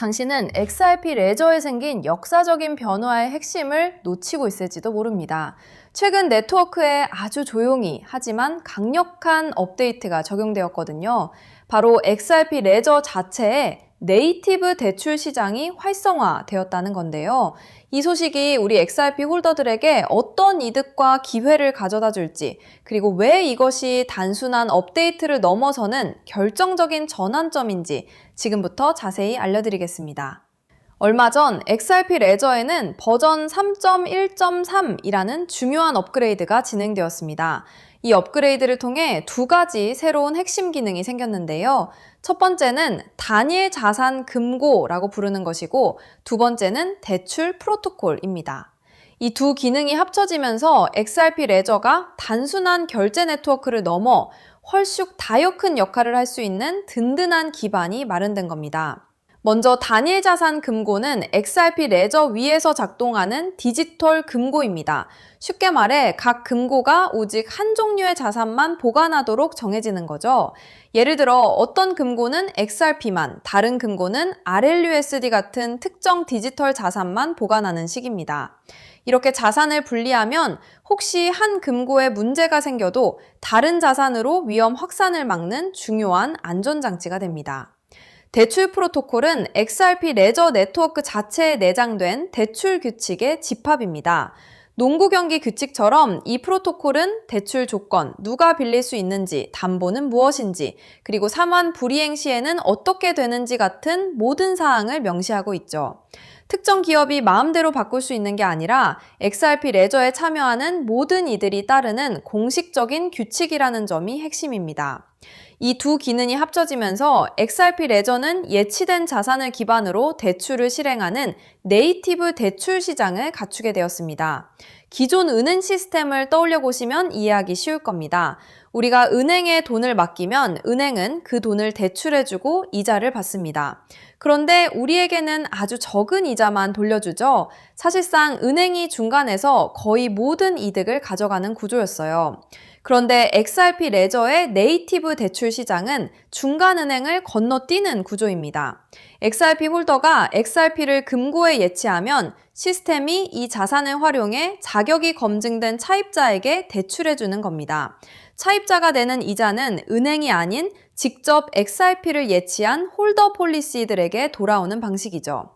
당신은 XRP 레저에 생긴 역사적인 변화의 핵심을 놓치고 있을지도 모릅니다. 최근 네트워크에 아주 조용히 하지만 강력한 업데이트가 적용되었거든요. 바로 XRP 레저 자체에 네이티브 대출 시장이 활성화되었다는 건데요. 이 소식이 우리 XRP 홀더들에게 어떤 이득과 기회를 가져다 줄지, 그리고 왜 이것이 단순한 업데이트를 넘어서는 결정적인 전환점인지 지금부터 자세히 알려드리겠습니다. 얼마 전 XRP 레저에는 버전 3.1.3이라는 중요한 업그레이드가 진행되었습니다. 이 업그레이드를 통해 두 가지 새로운 핵심 기능이 생겼는데요. 첫 번째는 단일 자산 금고라고 부르는 것이고, 두 번째는 대출 프로토콜입니다. 이 두 기능이 합쳐지면서 XRP 레저가 단순한 결제 네트워크를 넘어 훨씬 더 큰 역할을 할 수 있는 든든한 기반이 마련된 겁니다. 먼저 단일 자산 금고는 XRP 레저 위에서 작동하는 디지털 금고입니다. 쉽게 말해 각 금고가 오직 한 종류의 자산만 보관하도록 정해지는 거죠. 예를 들어 어떤 금고는 XRP만, 다른 금고는 RLUSD 같은 특정 디지털 자산만 보관하는 식입니다. 이렇게 자산을 분리하면 혹시 한 금고에 문제가 생겨도 다른 자산으로 위험 확산을 막는 중요한 안전장치가 됩니다. 대출 프로토콜은 XRP 레저 네트워크 자체에 내장된 대출 규칙의 집합입니다. 농구 경기 규칙처럼 이 프로토콜은 대출 조건, 누가 빌릴 수 있는지, 담보는 무엇인지, 그리고 사만 불이행 시에는 어떻게 되는지 같은 모든 사항을 명시하고 있죠. 특정 기업이 마음대로 바꿀 수 있는 게 아니라 XRP 레저에 참여하는 모든 이들이 따르는 공식적인 규칙이라는 점이 핵심입니다. 이 두 기능이 합쳐지면서 XRP 레저는 예치된 자산을 기반으로 대출을 실행하는 네이티브 대출 시장을 갖추게 되었습니다. 기존 은행 시스템을 떠올려 보시면 이해하기 쉬울 겁니다. 우리가 은행에 돈을 맡기면 은행은 그 돈을 대출해주고 이자를 받습니다. 그런데 우리에게는 아주 적은 이자만 돌려주죠. 사실상 은행이 중간에서 거의 모든 이득을 가져가는 구조였어요. 그런데 XRP 레저의 네이티브 대출 시장은 중간은행을 건너뛰는 구조입니다. XRP 홀더가 XRP를 금고에 예치하면 시스템이 이 자산을 활용해 자격이 검증된 차입자에게 대출해주는 겁니다. 차입자가 내는 이자는 은행이 아닌 직접 XRP를 예치한 홀더 폴리시들에게 돌아오는 방식이죠.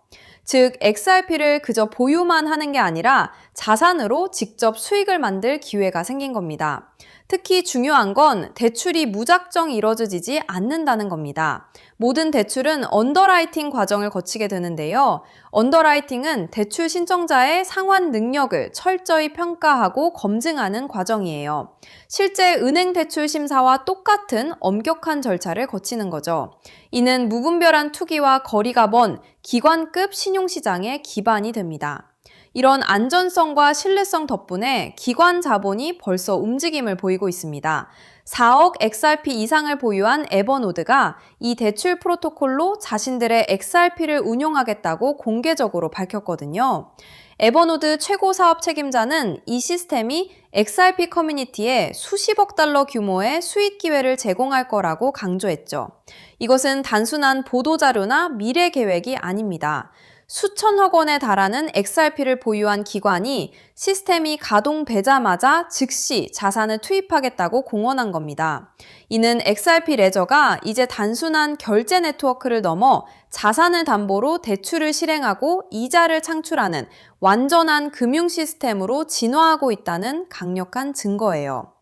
즉, XRP를 그저 보유만 하는 게 아니라 자산으로 직접 수익을 만들 기회가 생긴 겁니다. 특히 중요한 건 대출이 무작정 이뤄지지 않는다는 겁니다. 모든 대출은 언더라이팅 과정을 거치게 되는데요. 언더라이팅은 대출 신청자의 상환 능력을 철저히 평가하고 검증하는 과정이에요. 실제 은행 대출 심사와 똑같은 엄격한 절차를 거치는 거죠. 이는 무분별한 투기와 거리가 먼 기관급 신용시장의 기반이 됩니다. 이런 안전성과 신뢰성 덕분에 기관 자본이 벌써 움직임을 보이고 있습니다. 4억 XRP 이상을 보유한 에버노드가 이 대출 프로토콜로 자신들의 XRP를 운용하겠다고 공개적으로 밝혔거든요. 에버노드 최고 사업 책임자는 이 시스템이 XRP 커뮤니티에 수십억 달러 규모의 수익 기회를 제공할 거라고 강조했죠. 이것은 단순한 보도자료나 미래 계획이 아닙니다. 수천억 원에 달하는 XRP를 보유한 기관이 시스템이 가동되자마자 즉시 자산을 투입하겠다고 공언한 겁니다. 이는 XRP 레저가 이제 단순한 결제 네트워크를 넘어 자산을 담보로 대출을 실행하고 이자를 창출하는 완전한 금융 시스템으로 진화하고 있다는 강력한 증거예요.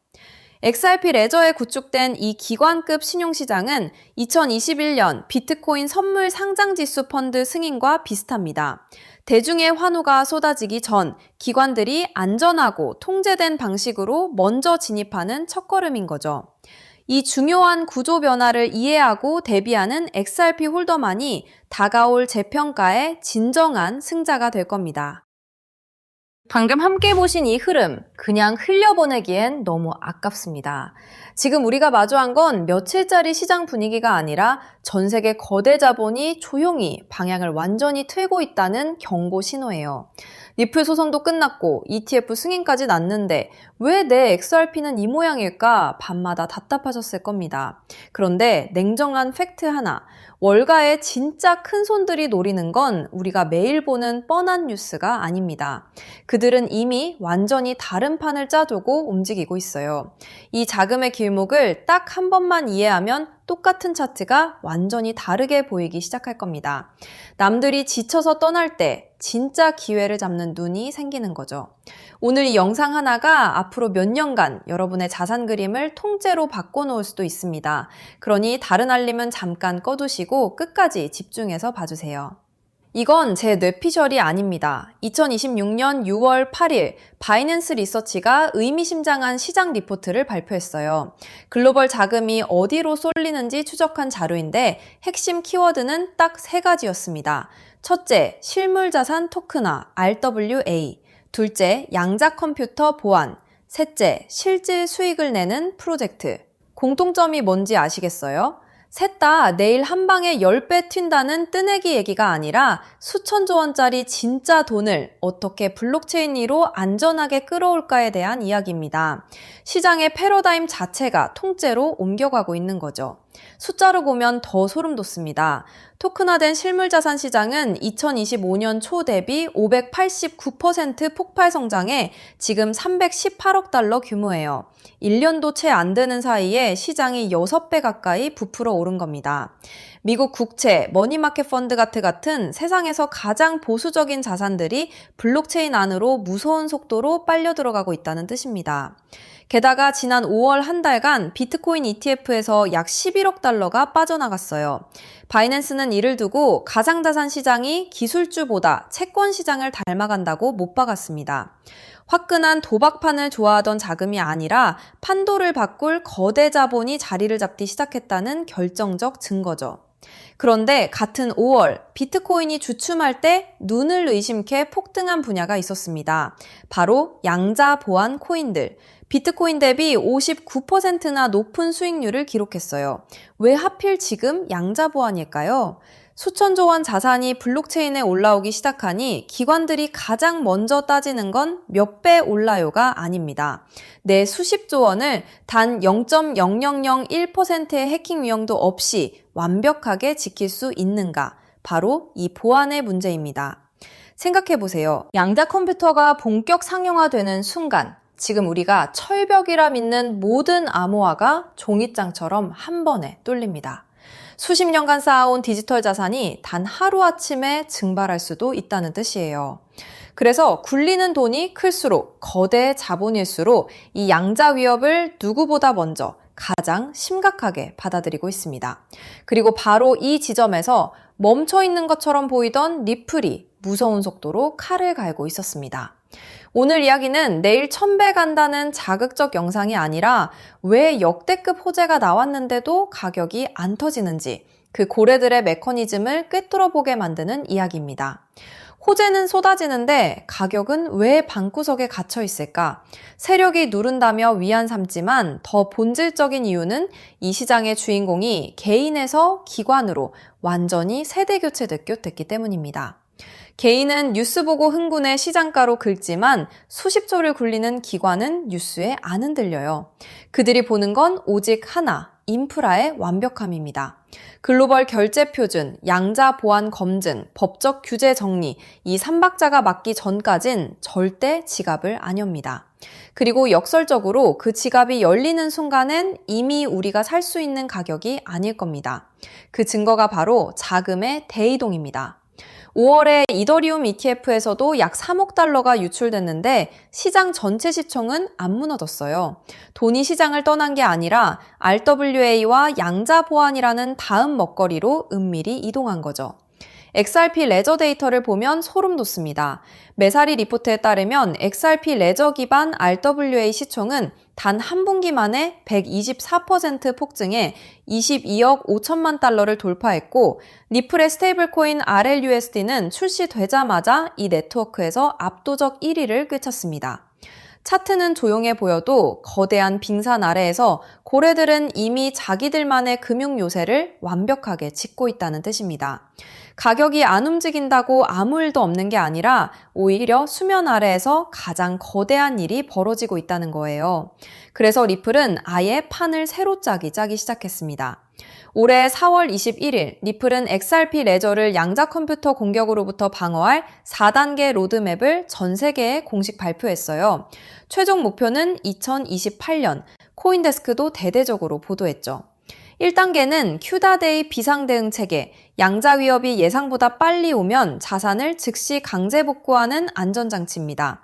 XRP 레저에 구축된 이 기관급 신용시장은 2021년 비트코인 선물 상장지수 펀드 승인과 비슷합니다. 대중의 환호가 쏟아지기 전 기관들이 안전하고 통제된 방식으로 먼저 진입하는 첫걸음인 거죠. 이 중요한 구조 변화를 이해하고 대비하는 XRP 홀더만이 다가올 재평가의 진정한 승자가 될 겁니다. 방금 함께 보신 이 흐름, 그냥 흘려보내기엔 너무 아깝습니다. 지금 우리가 마주한 건 며칠짜리 시장 분위기가 아니라 전 세계 거대 자본이 조용히 방향을 완전히 틀고 있다는 경고 신호예요. 리플 소송도 끝났고 ETF 승인까지 났는데 왜 내 XRP는 이 모양일까 밤마다 답답하셨을 겁니다. 그런데 냉정한 팩트 하나, 월가의 진짜 큰 손들이 노리는 건 우리가 매일 보는 뻔한 뉴스가 아닙니다. 그들은 이미 완전히 다른 판을 짜두고 움직이고 있어요. 이 자금의 길목을 딱 한 번만 이해하면 똑같은 차트가 완전히 다르게 보이기 시작할 겁니다. 남들이 지쳐서 떠날 때 진짜 기회를 잡는 눈이 생기는 거죠. 오늘 이 영상 하나가 앞으로 몇 년간 여러분의 자산 그림을 통째로 바꿔놓을 수도 있습니다. 그러니 다른 알림은 잠깐 꺼두시고 끝까지 집중해서 봐주세요. 이건 제 뇌피셜이 아닙니다. 2026년 6월 8일 바이낸스 리서치가 의미심장한 시장 리포트를 발표했어요. 글로벌 자금이 어디로 쏠리는지 추적한 자료인데 핵심 키워드는 딱 3가지였습니다. 첫째, 실물자산 토큰화 RWA. 둘째, 양자 컴퓨터 보안. 셋째, 실질 수익을 내는 프로젝트. 공통점이 뭔지 아시겠어요? 셋 다 내일 한 방에 10배 튄다는 뜨내기 얘기가 아니라 수천조 원짜리 진짜 돈을 어떻게 블록체인으로 안전하게 끌어올까에 대한 이야기입니다. 시장의 패러다임 자체가 통째로 옮겨가고 있는 거죠. 숫자로 보면 더 소름 돋습니다. 토큰화된 실물자산 시장은 2025년 초 대비 589% 폭발 성장해 지금 318억 달러 규모예요. 1년도 채 안 되는 사이에 시장이 6배 가까이 부풀어 오른 겁니다. 미국 국채, 머니마켓 펀드 같은 세상에서 가장 보수적인 자산들이 블록체인 안으로 무서운 속도로 빨려 들어가고 있다는 뜻입니다. 게다가 지난 5월 한 달간 비트코인 ETF에서 약 11억 달러가 빠져나갔어요. 바이낸스는 이를 두고 가상자산 시장이 기술주보다 채권 시장을 닮아간다고 못 박았습니다. 화끈한 도박판을 좋아하던 자금이 아니라 판도를 바꿀 거대 자본이 자리를 잡기 시작했다는 결정적 증거죠. 그런데 같은 5월 비트코인이 주춤할 때 눈을 의심케 폭등한 분야가 있었습니다. 바로 양자 보안 코인들. 비트코인 대비 59%나 높은 수익률을 기록했어요. 왜 하필 지금 양자 보안일까요? 수천조 원 자산이 블록체인에 올라오기 시작하니 기관들이 가장 먼저 따지는 건 몇 배 올라요가 아닙니다. 내 수십조 원을 단 0.0001%의 해킹 위험도 없이 완벽하게 지킬 수 있는가? 바로 이 보안의 문제입니다. 생각해보세요. 양자 컴퓨터가 본격 상용화되는 순간 지금 우리가 철벽이라 믿는 모든 암호화가 종이장처럼 한 번에 뚫립니다. 수십 년간 쌓아온 디지털 자산이 단 하루아침에 증발할 수도 있다는 뜻이에요. 그래서 굴리는 돈이 클수록 거대 자본일수록 이 양자 위협을 누구보다 먼저 가장 심각하게 받아들이고 있습니다. 그리고 바로 이 지점에서 멈춰있는 것처럼 보이던 리플이 무서운 속도로 칼을 갈고 있었습니다. 오늘 이야기는 내일 1000배 간다는 자극적 영상이 아니라 왜 역대급 호재가 나왔는데도 가격이 안 터지는지 그 고래들의 메커니즘을 꿰뚫어 보게 만드는 이야기입니다. 호재는 쏟아지는데 가격은 왜 방구석에 갇혀 있을까? 세력이 누른다며 위안 삼지만 더 본질적인 이유는 이 시장의 주인공이 개인에서 기관으로 완전히 세대 교체됐기 때문입니다. 개인은 뉴스 보고 흥분해 시장가로 긁지만 수십조를 굴리는 기관은 뉴스에 안 흔들려요. 그들이 보는 건 오직 하나, 인프라의 완벽함입니다. 글로벌 결제 표준, 양자 보안 검증, 법적 규제 정리, 이 3박자가 맞기 전까진 절대 지갑을 안 엽니다. 그리고 역설적으로 그 지갑이 열리는 순간엔 이미 우리가 살 수 있는 가격이 아닐 겁니다. 그 증거가 바로 자금의 대이동입니다. 5월에 이더리움 ETF에서도 약 3억 달러가 유출됐는데 시장 전체 시총은 안 무너졌어요. 돈이 시장을 떠난 게 아니라 RWA와 양자 보안이라는 다음 먹거리로 은밀히 이동한 거죠. XRP 레저 데이터를 보면 소름 돋습니다. 메사리 리포트에 따르면 XRP 레저 기반 RWA 시총은 단 한 분기 만에 124% 폭증해 22억 5천만 달러를 돌파했고 리플의 스테이블코인 RLUSD는 출시되자마자 이 네트워크에서 압도적 1위를 꿰찼습니다. 차트는 조용해 보여도 거대한 빙산 아래에서 고래들은 이미 자기들만의 금융 요새를 완벽하게 짚고 있다는 뜻입니다. 가격이 안 움직인다고 아무 일도 없는 게 아니라 오히려 수면 아래에서 가장 거대한 일이 벌어지고 있다는 거예요. 그래서 리플은 아예 판을 새로 짜기 시작했습니다. 올해 4월 21일 리플은 XRP 레저를 양자 컴퓨터 공격으로부터 방어할 4단계 로드맵을 전 세계에 공식 발표했어요. 최종 목표는 2028년, 코인데스크도 대대적으로 보도했죠. 1단계는 큐다데이 비상대응 체계, 양자 위협이 예상보다 빨리 오면 자산을 즉시 강제 복구하는 안전장치입니다.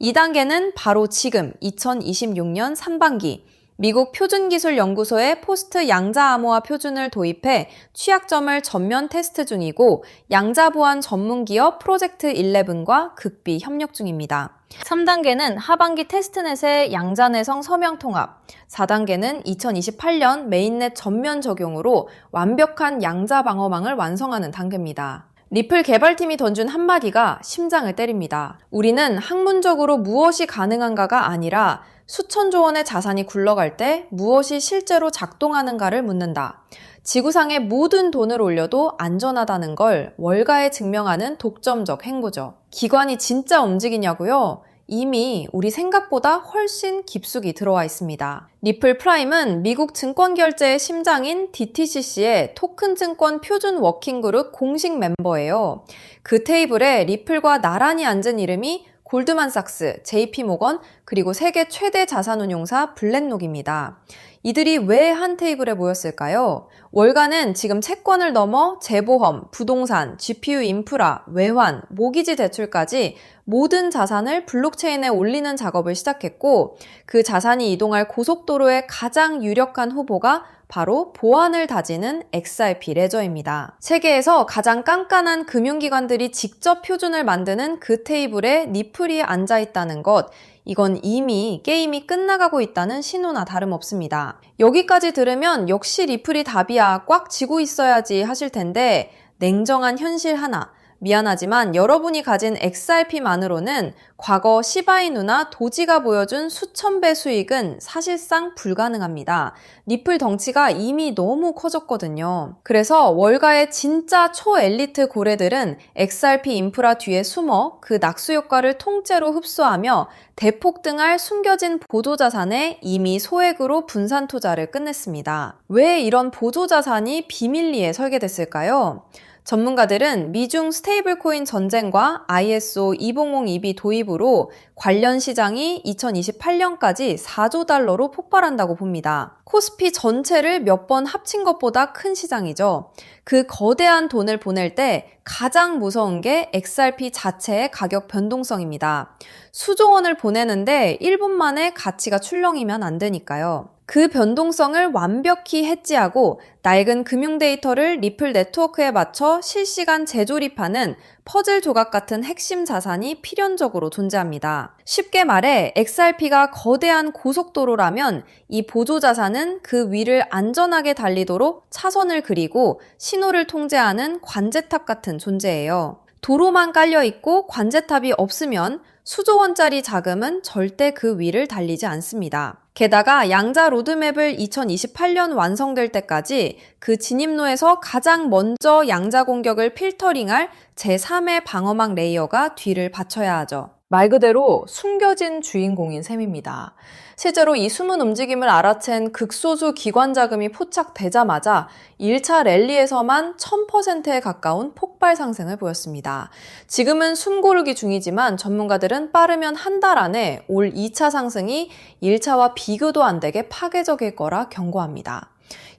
2단계는 바로 지금 2026년 상반기, 미국 표준기술연구소의 포스트 양자 암호화 표준을 도입해 취약점을 전면 테스트 중이고 양자 보안 전문기업 프로젝트 11과 극비 협력 중입니다. 3단계는 하반기 테스트넷의 양자 내성 서명 통합, 4단계는 2028년 메인넷 전면 적용으로 완벽한 양자 방어망을 완성하는 단계입니다. 리플 개발팀이 던진 한마디가 심장을 때립니다. 우리는 학문적으로 무엇이 가능한가가 아니라 수천조 원의 자산이 굴러갈 때 무엇이 실제로 작동하는가를 묻는다. 지구상의 모든 돈을 올려도 안전하다는 걸 월가에 증명하는 독점적 행보죠. 기관이 진짜 움직이냐고요? 이미 우리 생각보다 훨씬 깊숙이 들어와 있습니다. 리플 프라임은 미국 증권 결제의 심장인 DTCC의 토큰 증권 표준 워킹그룹 공식 멤버예요. 그 테이블에 리플과 나란히 앉은 이름이 골드만삭스, JP모건, 그리고 세계 최대 자산운용사 블랙록입니다. 이들이 왜 한 테이블에 모였을까요? 월가는 지금 채권을 넘어 재보험, 부동산, GPU 인프라, 외환, 모기지 대출까지 모든 자산을 블록체인에 올리는 작업을 시작했고 그 자산이 이동할 고속도로의 가장 유력한 후보가 바로 보안을 다지는 XRP 레저입니다. 세계에서 가장 깐깐한 금융기관들이 직접 표준을 만드는 그 테이블에 리플이 앉아있다는 것, 이건 이미 게임이 끝나가고 있다는 신호나 다름없습니다. 여기까지 들으면 역시 리플이 답이야, 꽉 쥐고 있어야지 하실 텐데 냉정한 현실 하나, 미안하지만 여러분이 가진 XRP만으로는 과거 시바이누나 도지가 보여준 수천 배 수익은 사실상 불가능합니다. 리플 덩치가 이미 너무 커졌거든요. 그래서 월가의 진짜 초엘리트 고래들은 XRP 인프라 뒤에 숨어 그 낙수 효과를 통째로 흡수하며 대폭등할 숨겨진 보조자산에 이미 소액으로 분산 투자를 끝냈습니다. 왜 이런 보조자산이 비밀리에 설계됐을까요? 전문가들은 미중 스테이블 코인 전쟁과 ISO 20022 도입으로 관련 시장이 2028년까지 4조 달러로 폭발한다고 봅니다. 코스피 전체를 몇 번 합친 것보다 큰 시장이죠. 그 거대한 돈을 보낼 때 가장 무서운 게 XRP 자체의 가격 변동성입니다. 수조 원을 보내는데 1분 만에 가치가 출렁이면 안 되니까요. 그 변동성을 완벽히 해지하고 낡은 금융 데이터를 리플 네트워크에 맞춰 실시간 재조립하는 퍼즐 조각 같은 핵심 자산이 필연적으로 존재합니다. 쉽게 말해 XRP가 거대한 고속도로라면 이 보조 자산은 그 위를 안전하게 달리도록 차선을 그리고 신호를 통제하는 관제탑 같은 존재예요. 도로만 깔려있고 관제탑이 없으면 수조 원짜리 자금은 절대 그 위를 달리지 않습니다. 게다가 양자 로드맵을 2028년 완성될 때까지 그 진입로에서 가장 먼저 양자 공격을 필터링할 제3의 방어막 레이어가 뒤를 받쳐야 하죠. 말 그대로 숨겨진 주인공인 셈입니다. 실제로 이 숨은 움직임을 알아챈 극소수 기관 자금이 포착되자마자 1차 랠리에서만 1000%에 가까운 폭발 상승을 보였습니다. 지금은 숨 고르기 중이지만 전문가들은 빠르면 한 달 안에 올 2차 상승이 1차와 비교도 안 되게 파괴적일 거라 경고합니다.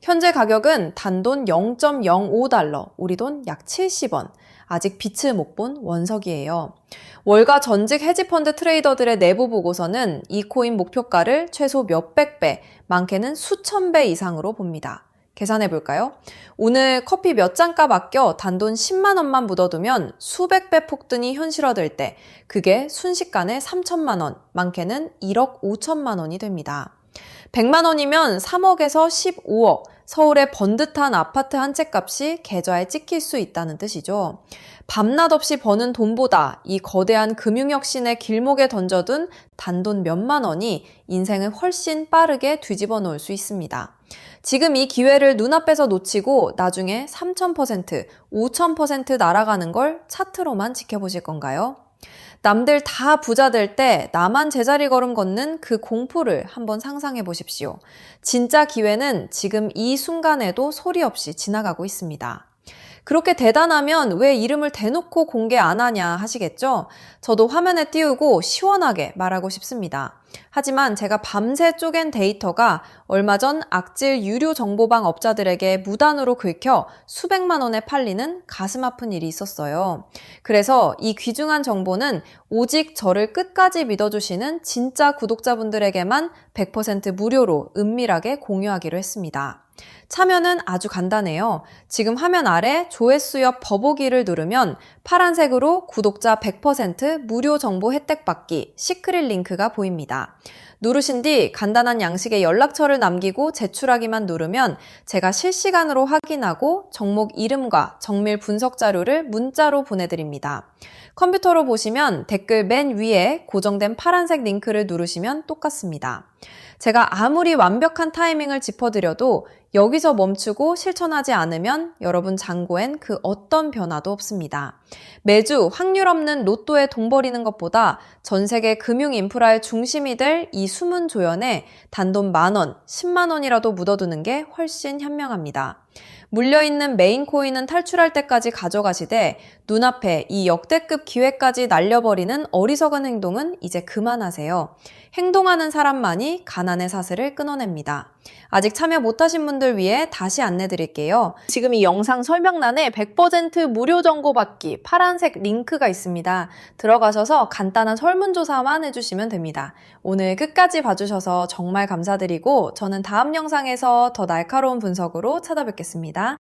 현재 가격은 단돈 0.05달러, 우리 돈 약 70원. 아직 빛을 못 본 원석이에요. 월가 전직 헤지펀드 트레이더들의 내부 보고서는 이 코인 목표가를 최소 몇백 배, 많게는 수천 배 이상으로 봅니다. 계산해 볼까요? 오늘 커피 몇 잔 값 아껴 단돈 10만 원만 묻어두면 수백 배 폭등이 현실화될 때 그게 순식간에 3천만 원, 많게는 1억 5천만 원이 됩니다. 100만 원이면 3억에서 15억, 서울의 번듯한 아파트 한 채 값이 계좌에 찍힐 수 있다는 뜻이죠. 밤낮 없이 버는 돈보다 이 거대한 금융혁신의 길목에 던져둔 단돈 몇만 원이 인생을 훨씬 빠르게 뒤집어 놓을 수 있습니다. 지금 이 기회를 눈앞에서 놓치고 나중에 3000%, 5000% 날아가는 걸 차트로만 지켜보실 건가요? 남들 다 부자 될 때 나만 제자리 걸음 걷는 그 공포를 한번 상상해 보십시오. 진짜 기회는 지금 이 순간에도 소리 없이 지나가고 있습니다. 그렇게 대단하면 왜 이름을 대놓고 공개 안 하냐 하시겠죠? 저도 화면에 띄우고 시원하게 말하고 싶습니다. 하지만 제가 밤새 쪼갠 데이터가 얼마 전 악질 유료 정보방 업자들에게 무단으로 긁혀 수백만 원에 팔리는 가슴 아픈 일이 있었어요. 그래서 이 귀중한 정보는 오직 저를 끝까지 믿어주시는 진짜 구독자분들에게만 100% 무료로 은밀하게 공유하기로 했습니다. 참여는 아주 간단해요. 지금 화면 아래 조회수 옆 더보기를 누르면 파란색으로 구독자 100% 무료 정보 혜택 받기 시크릿 링크가 보입니다. 누르신 뒤 간단한 양식의 연락처를 남기고 제출하기만 누르면 제가 실시간으로 확인하고 종목 이름과 정밀 분석 자료를 문자로 보내드립니다. 컴퓨터로 보시면 댓글 맨 위에 고정된 파란색 링크를 누르시면 똑같습니다. 제가 아무리 완벽한 타이밍을 짚어드려도 여기서 멈추고 실천하지 않으면 여러분 잔고엔 그 어떤 변화도 없습니다. 매주 확률 없는 로또에 돈 버리는 것보다 전 세계 금융 인프라의 중심이 될 이 숨은 조연에 단돈 10,000원, 10만 원이라도 묻어두는 게 훨씬 현명합니다. 물려있는 메인 코인은 탈출할 때까지 가져가시되 눈앞에 이 역대급 기회까지 날려버리는 어리석은 행동은 이제 그만하세요. 행동하는 사람만이 가난의 사슬을 끊어냅니다. 아직 참여 못하신 분들 위해 다시 안내드릴게요. 지금 이 영상 설명란에 100% 무료 정보 받기 파란색 링크가 있습니다. 들어가셔서 간단한 설문조사만 해주시면 됩니다. 오늘 끝까지 봐주셔서 정말 감사드리고 저는 다음 영상에서 더 날카로운 분석으로 찾아뵙겠습니다.